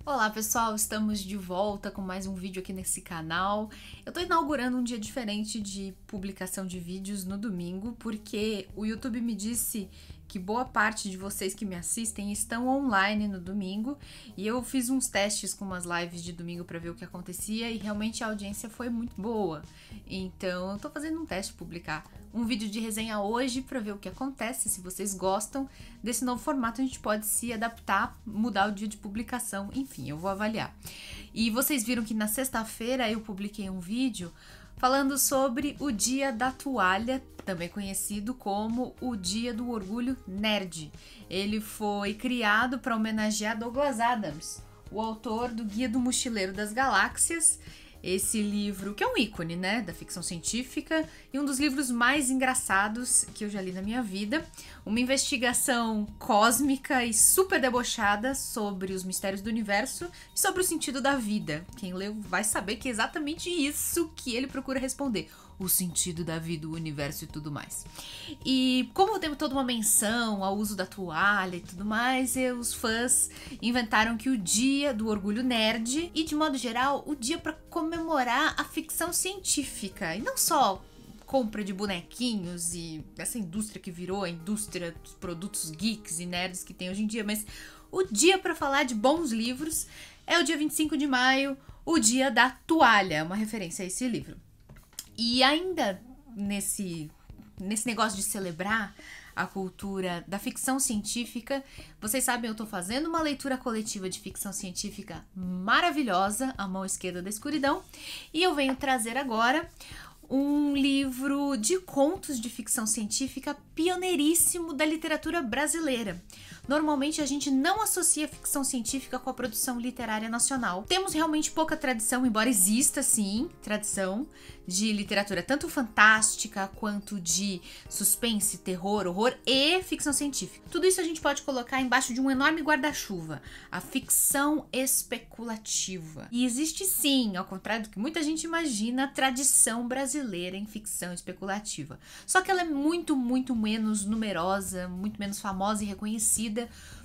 Olá pessoal, estamos de volta com mais um vídeo aqui nesse canal. Eu tô inaugurando um dia diferente de publicação de vídeos no domingo, porque o YouTube me disse que boa parte de vocês que me assistem estão online no domingo, e eu fiz uns testes com umas lives de domingo para ver o que acontecia e realmente a audiência foi muito boa. Então eu tô fazendo um teste de publicar um vídeo de resenha hoje para ver o que acontece. Se vocês gostam desse novo formato, a gente pode se adaptar, mudar o dia de publicação, enfim, eu vou avaliar. E vocês viram que na sexta-feira eu publiquei um vídeo falando sobre o Dia da Toalha, também conhecido como o Dia do Orgulho Nerd. Ele foi criado para homenagear Douglas Adams, o autor do Guia do Mochileiro das Galáxias. Esse livro, que é um ícone, né, da ficção científica e um dos livros mais engraçados que eu já li na minha vida. Uma investigação cósmica e super debochada sobre os mistérios do universo e sobre o sentido da vida. Quem leu vai saber que é exatamente isso que ele procura responder. O sentido da vida, o universo e tudo mais. E como tem toda uma menção ao uso da toalha e tudo mais, os fãs inventaram que o Dia do Orgulho Nerd e, de modo geral, o dia para comemorar a ficção científica. E não só compra de bonequinhos e essa indústria que virou a indústria dos produtos geeks e nerds que tem hoje em dia, mas o dia para falar de bons livros é o dia 25 de maio, o Dia da Toalha, uma referência a esse livro. E ainda nesse negócio de celebrar a cultura da ficção científica, vocês sabem, eu tô fazendo uma leitura coletiva de ficção científica maravilhosa, A Mão Esquerda da Escuridão, e eu venho trazer agora um livro de contos de ficção científica pioneiríssimo da literatura brasileira. Normalmente a gente não associa ficção científica com a produção literária nacional. Temos realmente pouca tradição, embora exista sim tradição de literatura tanto fantástica quanto de suspense, terror, horror e ficção científica. Tudo isso a gente pode colocar embaixo de um enorme guarda-chuva, a ficção especulativa. E existe sim, ao contrário do que muita gente imagina, a tradição brasileira em ficção especulativa. Só que ela é muito menos numerosa, muito menos famosa e reconhecida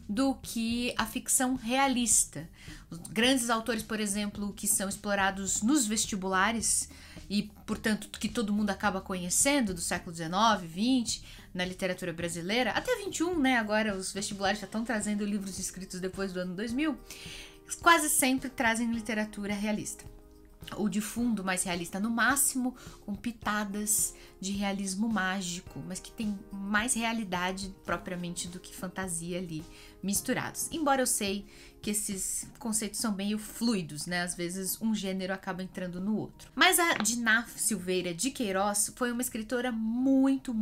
do que a ficção realista. Os grandes autores, por exemplo, que são explorados nos vestibulares e, portanto, que todo mundo acaba conhecendo do século XIX, XX, na literatura brasileira, até XXI, né? Agora os vestibulares já estão trazendo livros escritos depois do ano 2000, quase sempre trazem literatura realista. Ou de fundo mais realista no máximo, com pitadas de realismo mágico, mas que tem mais realidade propriamente do que fantasia ali misturados. Embora eu sei que esses conceitos são meio fluidos, né? Às vezes um gênero acaba entrando no outro. Mas a Diná Silveira de Queiroz foi uma escritora muito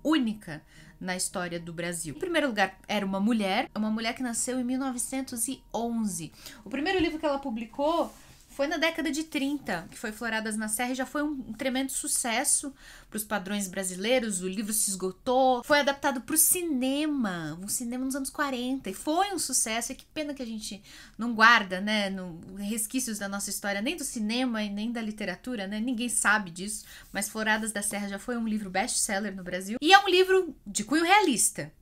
única na história do Brasil. Em primeiro lugar, era uma mulher que nasceu em 1911. O primeiro livro que ela publicou foi na década de 30, que foi Floradas na Serra, e já foi um tremendo sucesso para os padrões brasileiros. O livro se esgotou, foi adaptado para o cinema, um cinema nos anos 40, e foi um sucesso. E que pena que a gente não guarda, né, resquícios da nossa história, nem do cinema e nem da literatura, né, ninguém sabe disso, mas Floradas da Serra já foi um livro best-seller no Brasil, e é um livro de cunho realista.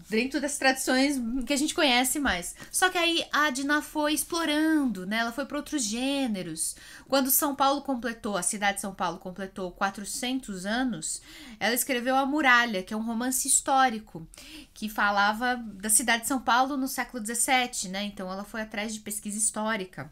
Dentro das tradições que a gente conhece mais. Só que aí a Diná foi explorando, né? Ela foi para outros gêneros. Quando a cidade de São Paulo completou 400 anos, ela escreveu A Muralha, que é um romance histórico que falava da cidade de São Paulo no século XVII, né? Então ela foi atrás de pesquisa histórica.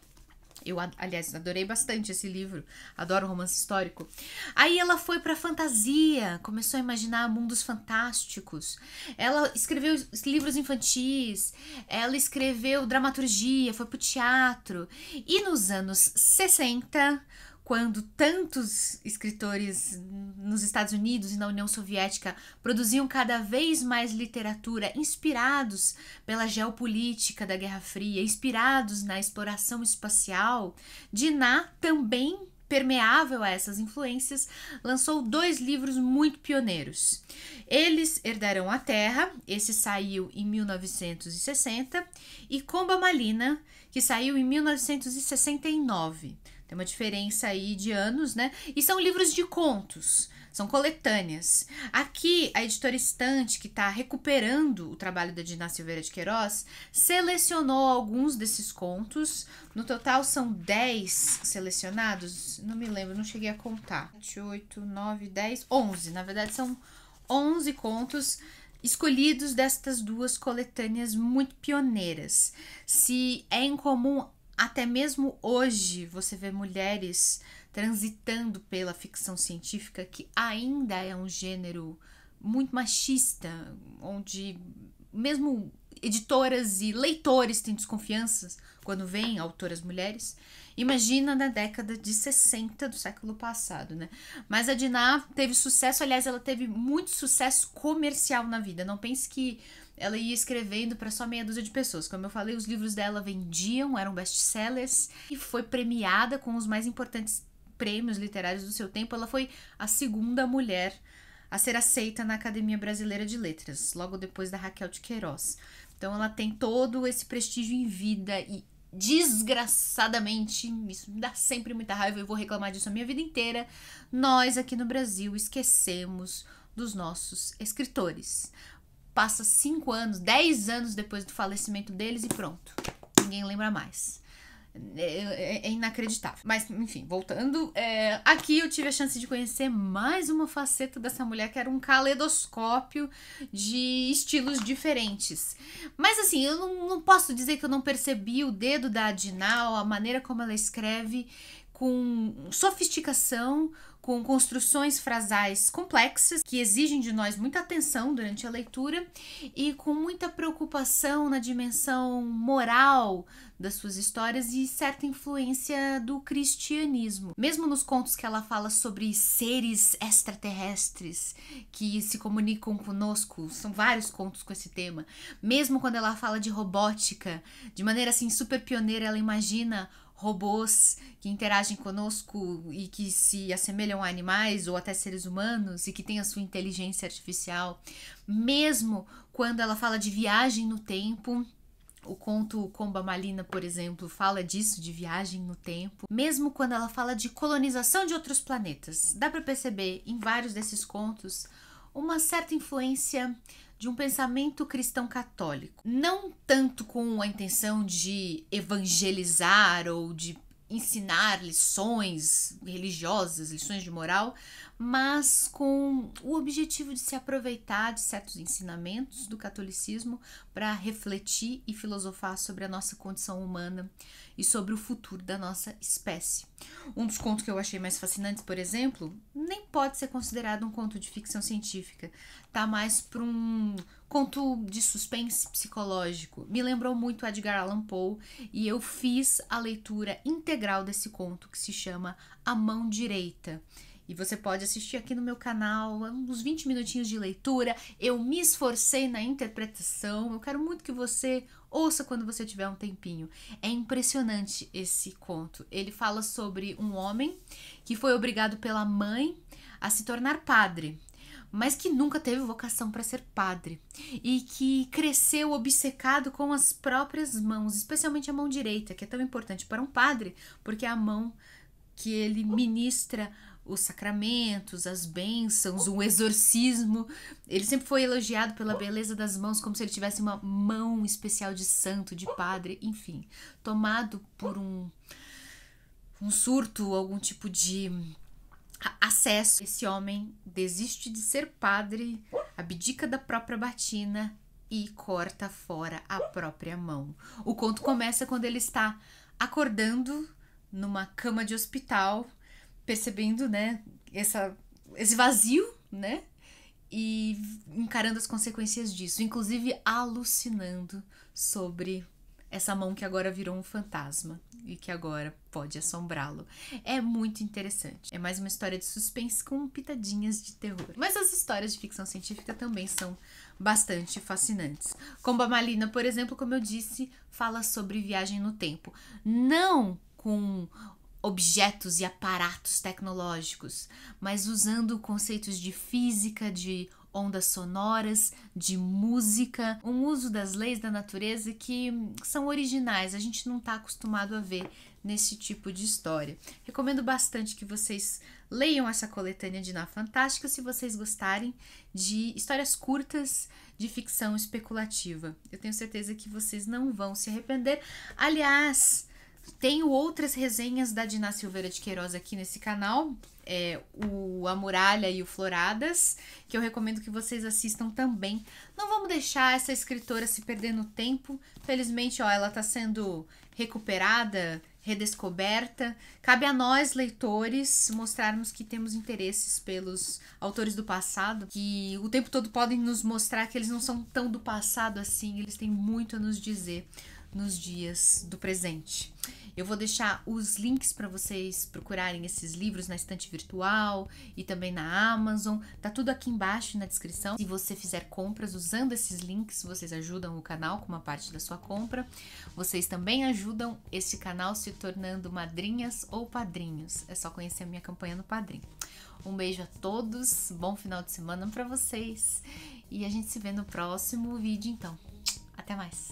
Eu, aliás, adorei bastante esse livro, adoro romance histórico. Aí ela foi pra fantasia, começou a imaginar mundos fantásticos. Ela escreveu livros infantis, ela escreveu dramaturgia, foi pro teatro. E nos anos 60, quando tantos escritores nos Estados Unidos e na União Soviética produziam cada vez mais literatura inspirados pela geopolítica da Guerra Fria, inspirados na exploração espacial, Diná, também permeável a essas influências, lançou 2 livros muito pioneiros. Eles Herdarão a Terra, esse saiu em 1960, e Comba Malina, que saiu em 1969. Tem uma diferença aí de anos, né? E são livros de contos, são coletâneas. Aqui, a editora Estante, que está recuperando o trabalho da Dina Silveira de Queiroz, selecionou alguns desses contos. No total, são 10 selecionados. Não me lembro, não cheguei a contar. 7, 8, 9, 10, 11. Na verdade, são 11 contos escolhidos destas duas coletâneas muito pioneiras. Se é incomum, até mesmo hoje, você vê mulheres transitando pela ficção científica, que ainda é um gênero muito machista, onde mesmo editoras e leitores têm desconfianças quando veem autoras mulheres. Imagina na década de 60 do século passado, né? Mas a Dina teve sucesso, aliás, ela teve muito sucesso comercial na vida. Não pense que ela ia escrevendo para só meia dúzia de pessoas. Como eu falei, os livros dela vendiam, eram best-sellers, e foi premiada com os mais importantes prêmios literários do seu tempo. Ela foi a segunda mulher a ser aceita na Academia Brasileira de Letras, logo depois da Raquel de Queiroz. Então ela tem todo esse prestígio em vida e, desgraçadamente, isso me dá sempre muita raiva, eu vou reclamar disso a minha vida inteira, nós aqui no Brasil esquecemos dos nossos escritores. Passa 5 anos, 10 anos depois do falecimento deles e pronto, ninguém lembra mais. É inacreditável. Mas, enfim, voltando, aqui eu tive a chance de conhecer mais uma faceta dessa mulher, que era um caleidoscópio de estilos diferentes. Mas, assim, eu não posso dizer que eu não percebi o dedo da Dina, a maneira como ela escreve, com sofisticação, com construções frasais complexas, que exigem de nós muita atenção durante a leitura, e com muita preocupação na dimensão moral das suas histórias e certa influência do cristianismo. Mesmo nos contos que ela fala sobre seres extraterrestres que se comunicam conosco, são vários contos com esse tema. Mesmo quando ela fala de robótica, de maneira assim super pioneira, ela imagina robôs que interagem conosco e que se assemelham a animais ou até seres humanos e que têm a sua inteligência artificial. Mesmo quando ela fala de viagem no tempo, o conto Comba Malina, por exemplo, fala disso, de viagem no tempo. Mesmo quando ela fala de colonização de outros planetas, dá para perceber em vários desses contos uma certa influência de um pensamento cristão católico. Não tanto com a intenção de evangelizar ou de ensinar lições religiosas, lições de moral, mas com o objetivo de se aproveitar de certos ensinamentos do catolicismo para refletir e filosofar sobre a nossa condição humana e sobre o futuro da nossa espécie. Um dos contos que eu achei mais fascinantes, por exemplo, nem pode ser considerado um conto de ficção científica, tá mais para um conto de suspense psicológico. Me lembrou muito Edgar Allan Poe e eu fiz a leitura integral desse conto, que se chama A Mão Direita. E você pode assistir aqui no meu canal, uns 20 minutinhos de leitura. Eu me esforcei na interpretação, eu quero muito que você ouça quando você tiver um tempinho. É impressionante esse conto. Ele fala sobre um homem que foi obrigado pela mãe a se tornar padre, mas que nunca teve vocação para ser padre e que cresceu obcecado com as próprias mãos, especialmente a mão direita, que é tão importante para um padre, porque é a mão que ele ministra os sacramentos, as bênçãos, o exorcismo. Ele sempre foi elogiado pela beleza das mãos, como se ele tivesse uma mão especial de santo, de padre, enfim, tomado por um surto, algum tipo de acesso. Esse homem desiste de ser padre, abdica da própria batina e corta fora a própria mão. O conto começa quando ele está acordando numa cama de hospital, percebendo, né, esse vazio, né, e encarando as consequências disso, inclusive alucinando sobre essa mão que agora virou um fantasma e que agora pode assombrá-lo. É muito interessante. É mais uma história de suspense com pitadinhas de terror. Mas as histórias de ficção científica também são bastante fascinantes. Comba Malina, por exemplo, como eu disse, fala sobre viagem no tempo. Não com objetos e aparatos tecnológicos, mas usando conceitos de física, de ondas sonoras, de música, um uso das leis da natureza que são originais, a gente não está acostumado a ver nesse tipo de história. Recomendo bastante que vocês leiam essa coletânea de Na Fantástica se vocês gostarem de histórias curtas de ficção especulativa. Eu tenho certeza que vocês não vão se arrepender. Aliás, tenho outras resenhas da Dina Silveira de Queiroz aqui nesse canal, o A Muralha e o Floradas, que eu recomendo que vocês assistam também. Não vamos deixar essa escritora se perder no tempo. Felizmente, ela está sendo recuperada, redescoberta. Cabe a nós, leitores, mostrarmos que temos interesses pelos autores do passado, que o tempo todo podem nos mostrar que eles não são tão do passado assim, eles têm muito a nos dizer nos dias do presente. Eu vou deixar os links para vocês procurarem esses livros na estante virtual e também na Amazon. Tá tudo aqui embaixo na descrição. Se você fizer compras usando esses links, vocês ajudam o canal com uma parte da sua compra. Vocês também ajudam esse canal se tornando madrinhas ou padrinhos. É só conhecer a minha campanha no Padrim. Um beijo a todos, bom final de semana para vocês e a gente se vê no próximo vídeo então. Até mais!